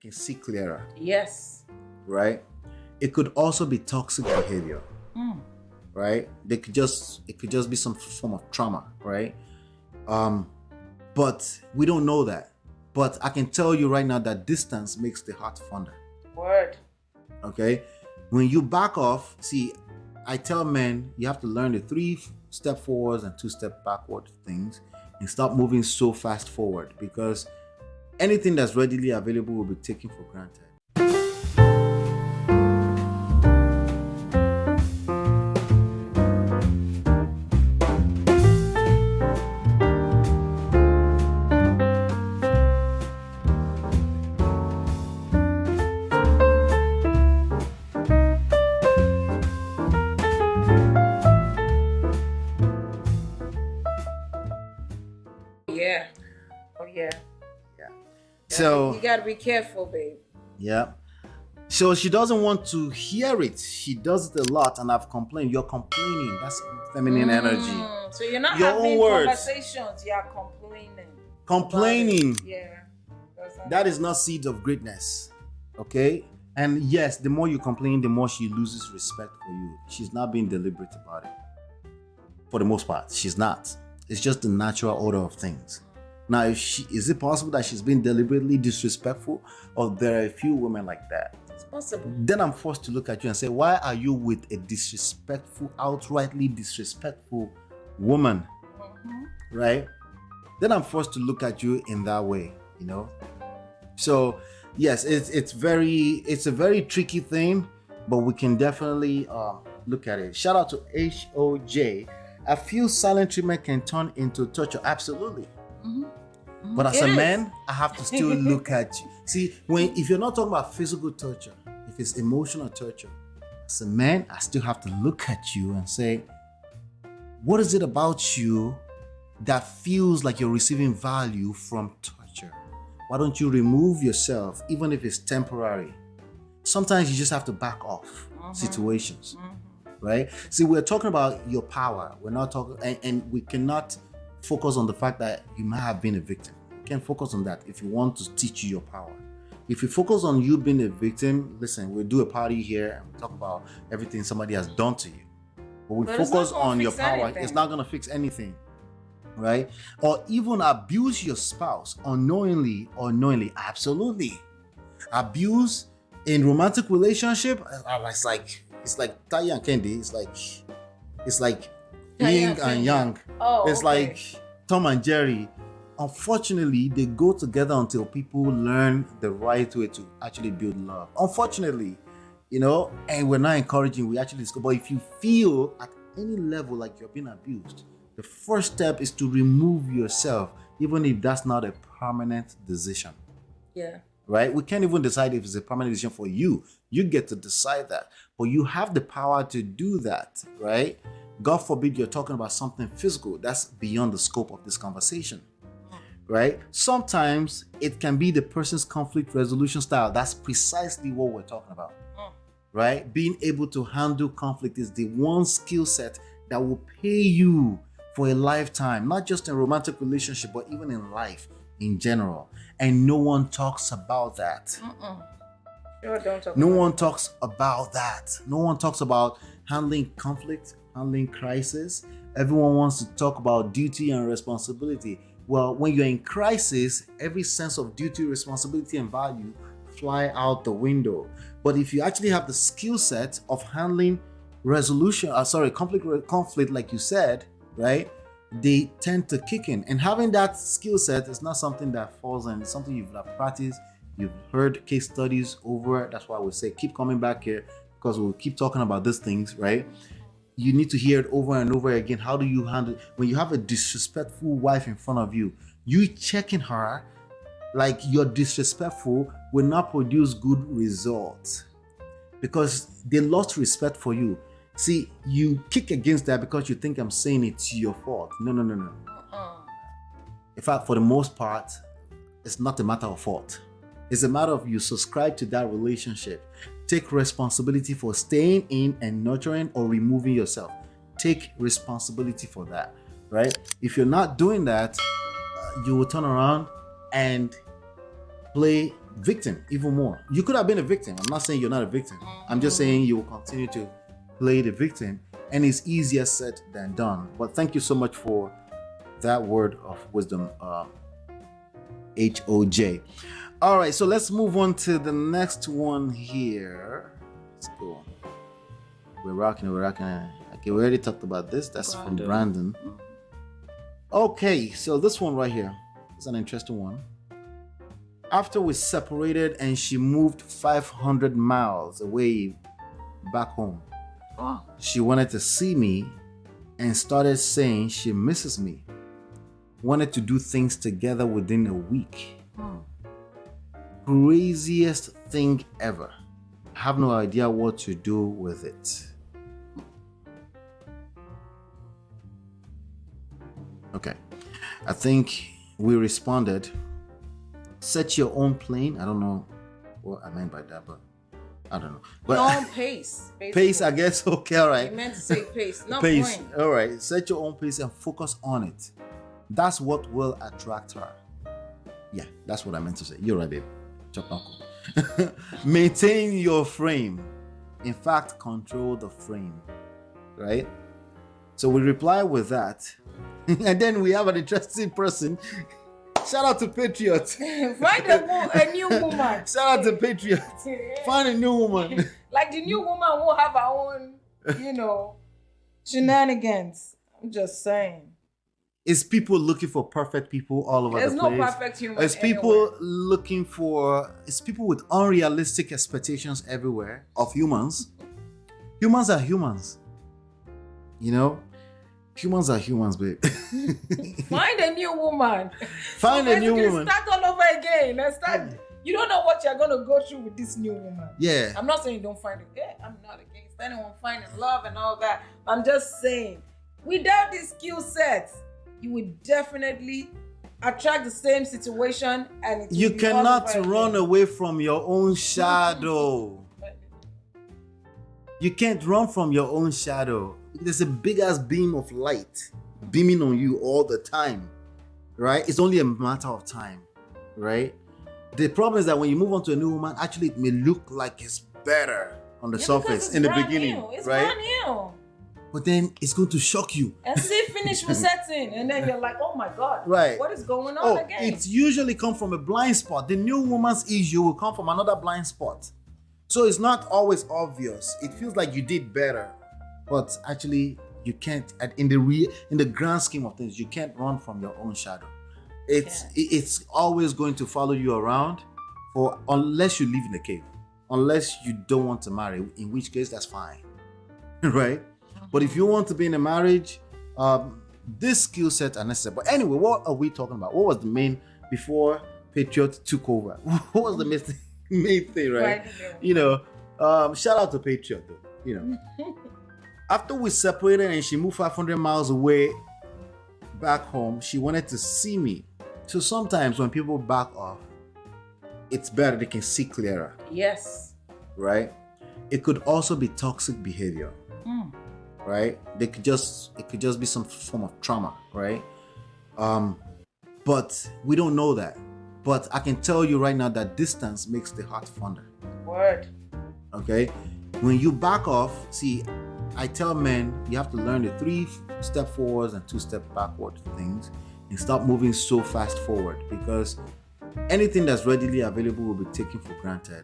can see clearer, Yes. right? It could also be toxic behavior, Mm. right? It could just be some form of trauma, right? But we don't know that. But I can tell you right now that distance makes the heart fonder. Word. Okay, when you back off, see, I tell men you have to learn the 3-step forwards and 2-step backward things, and stop moving so fast forward, because anything that's readily available will be taken for granted. Yeah. Oh yeah. Yeah. You So gotta be careful, babe. yeah. So she doesn't want to hear it. She does it a lot, and I've complained. You're complaining. That's feminine energy. So you're not Your own having words. conversations. You're complaining. Complaining. Yeah. That is not seed of greatness. Okay? And yes, the more you complain, the more she loses respect for you. She's not being deliberate about it. For the most part, she's not. It's just the natural order of things. Now, is it possible that she's being deliberately disrespectful, or there are a few women like that? It's possible. Then I'm forced to look at you and say, why are you with a disrespectful, outrightly disrespectful woman? Right? Then I'm forced to look at you in that way, you know? So yes, it's a very tricky thing, but we can definitely look at it. Shout out to HOJ. I feel silent treatment can turn into torture. Absolutely. But as a man, I have to still look at you. See, if you're not talking about physical torture, if it's emotional torture, as a man, I still have to look at you and say, what is it about you that feels like you're receiving value from torture? Why don't you remove yourself, even if it's temporary? Sometimes you just have to back off situations, right? See, we're talking about your power. We're not talking, and we cannot focus on the fact that you might have been a victim. You can't focus on that if you want to teach you your power. If you focus on you being a victim, listen, we'll do a party here and we'll talk about everything somebody has done to you. But we focus on your power, it's not going to fix anything, right? Or even abuse your spouse unknowingly or knowingly. Absolutely. Abuse in romantic relationship, it's like Tai and Candy. It's like yin and yang. It's like Tom and Jerry. Unfortunately, they go together until people learn the right way to actually build love. Unfortunately, you know, and we're not encouraging, we actually discover. But if you feel at any level like you're being abused, the first step is to remove yourself, even if that's not a permanent decision. Yeah. Right? We can't even decide if it's a permanent decision for you. You get to decide that. But you have the power to do that, right? God forbid you're talking about something physical. That's beyond the scope of this conversation, right? Sometimes it can be the person's conflict resolution style. That's precisely what we're talking about, right? Being able to handle conflict is the one skill set that will pay you for a lifetime, not just in a romantic relationship, but even in life in general. And no one talks about that. Sure, don't talk No about one talks about that. No one talks about handling conflict, handling crisis. Everyone wants to talk about duty and responsibility. Well, when you're in crisis, every sense of duty, responsibility, and value fly out the window. But if you actually have the skill set of handling conflict, like you said, right? They tend to kick in. And having that skill set is not something that falls in. It's something you've practiced. You've heard case studies over. That's why we say keep coming back here, because we'll keep talking about these things, right? You need to hear it over and over again. How do you handle when you have a disrespectful wife in front of you? You checking her like you're disrespectful will not produce good results, because they lost respect for you. See, you kick against that because you think I'm saying it's your fault. No. In fact, for the most part, it's not a matter of fault. It's a matter of you subscribe to that relationship. Take responsibility for staying in and nurturing or removing yourself. Take responsibility for that, right? If you're not doing that, you will turn around and play victim even more. You could have been a victim. I'm not saying you're not a victim. I'm just saying you will continue to play the victim, and it's easier said than done. But thank you so much for that word of wisdom, HOJ. All right, so let's move on to the next one here. Let's go. We're rocking. Okay, we already talked about this. That's from Brandon. Okay, so this one right here is an interesting one. After we separated and she moved 500 miles away back home, she wanted to see me and started saying she misses me. Wanted to do things together within a week. Craziest thing ever. I have no idea what to do with it. Okay. I think we responded, set your own plane. I don't know what I meant by that, but I don't know. But your own pace. Basically. Pace, I guess. Okay, all right. You meant to say pace, not pace. plane. All right. Set your own pace and focus on it. That's what will attract her. Yeah, that's what I meant to say. You're right, babe. Chop knuckle. Maintain your frame. In fact, control the frame. Right? So we reply with that. And then we have an interesting person. Shout out to Patriot. Find a new woman. Shout out to Patriot. Find a new woman. Like the new woman won't have her own, shenanigans. I'm just saying. It's people looking for perfect people all over There's the place. There's no perfect human. It's people looking for. It's people with unrealistic expectations everywhere of humans. Humans are humans. Humans are humans, babe. Find a new woman. Find a new woman. Start all over again. And start. You don't know what you're gonna go through with this new woman. Yeah. I'm not saying don't find it. Yeah, I'm not against anyone finding love and all that. I'm just saying, without this skill set, you would definitely attract the same situation, and you cannot run away from your own shadow. You can't run from your own shadow. There's a big ass beam of light beaming on you all the time, right? It's only a matter of time, right? The problem is that when you move on to a new woman, actually it may look like it's better on the surface in the beginning, it's right? brand new. But then it's going to shock you. And see, finish resetting, and then you're like, oh my God, right? What is going on again? It usually comes from a blind spot. The new woman's issue will come from another blind spot. So it's not always obvious. It feels like you did better, but actually you can't. In the grand scheme of things, you can't run from your own shadow. It's always going to follow you around, unless you live in a cave, unless you don't want to marry, in which case that's fine, right? But if you want to be in a marriage, this skill set are necessary. But anyway, what are we talking about? What was the main before Patriot took over? What was the main thing, right? Shout out to Patriot though. After we separated and she moved 500 miles away back home, she wanted to see me. So sometimes when people back off, it's better, they can see clearer. Yes. Right? It could also be toxic behavior. Right? It could just be some form of trauma, right? But we don't know that. But I can tell you right now that distance makes the heart fonder. Word. Okay? When you back off, see, I tell men you have to learn the 3-step forwards and 2-step backward things and stop moving so fast forward, because anything that's readily available will be taken for granted.